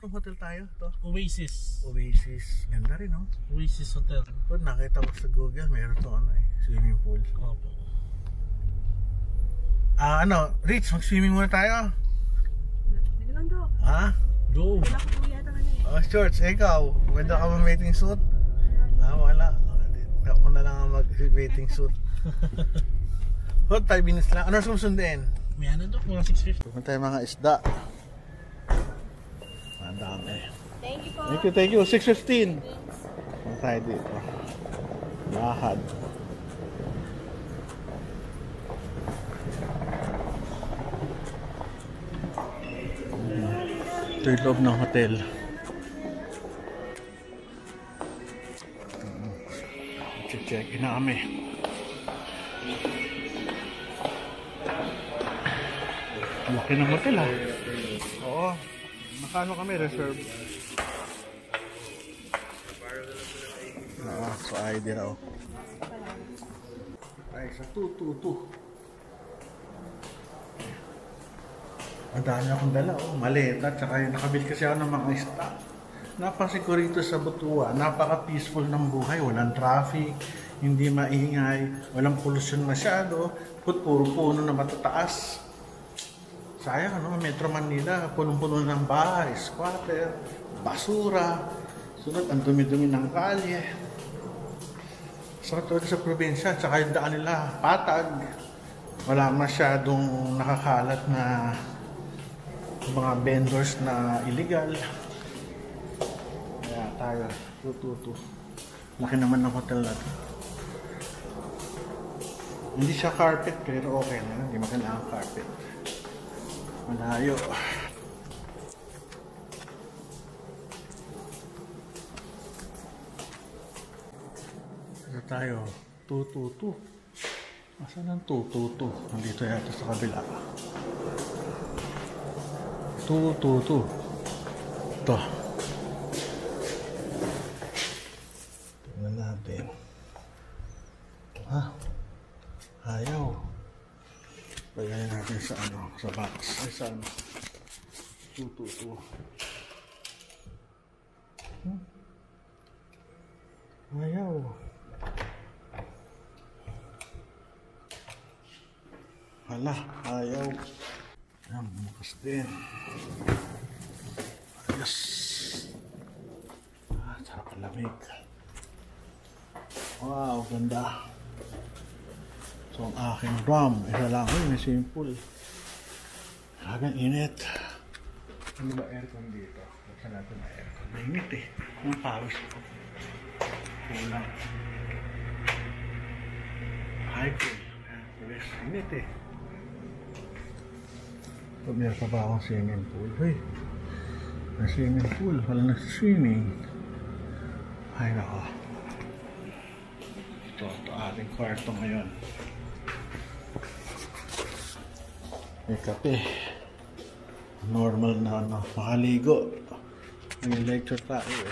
Anong hotel tayo? Ito? Oasis. Oasis. Ganda rin, no? Oasis Hotel. Kung nakita ko sa Google, mayroon to swimming pool. Opo. Rich, mag-swimming muna tayo. Sige lang daw. Ha? Go! Wala ko po yata kanina. Shorts, ikaw. Maganda ka ba mating suit? Wala. Ako na lang ang mag-waiting suit. 5 minutes lang. Ano susunduin? May ano to? Mga 650. Pupunta tayo mga isda. Ang dami. Thank you po. Thank you. 6:15. Punta tayo dito. Lahad. Ito yung loob ng hotel. Check-in na kami. Laki ng hotel Oo. Makano kami reserve? So ID raw. Ay, sa 222. Ang dami akong dala, maleta, tsaka yung nakabili kasi ako ng mga stock. Napansin ko rito sa Butuan, napaka-peaceful ng buhay, walang traffic, hindi maingay, walang pollution masyado, puro puno na matataas. Sayang, Metro Manila, punong-puno ng bahay, squatter, basura, sunod ang dumi-dumi ng kalye. Sakit sa probinsya, tsaka yung daan nila, patag. Wala masyadong nakakalat na mga vendors na illegal. Kaya tayo, tututu. Laki naman ng hotel natin. Hindi siya carpet, pero okay na. Hindi maganda ang carpet. Malayo. Ito tayo, 222. Asan ang 222? Nandito yata sa kabila. 222. Ito. Tingnan natin. Ayaw. Lagyan natin sa sa box. Ay, sa 222. Ayaw. Hala, ayaw. Ayan, bukas din. Ayos. Sarap ang lamig. Wow, ganda. So, ang aking rum. Isa lang. May swimming pool. Hagang init. Ano ba aircon dito? Buksan natin na aircon. Mainit Ang pawis ko. Kulang. High cool. Init Meron pa ba akong swimming pool? Hey, may swimming pool. Wala na swimming. Ay, nako. Ito ating kwarto ngayon. May kape. Normal na makaligo. May lecture tayo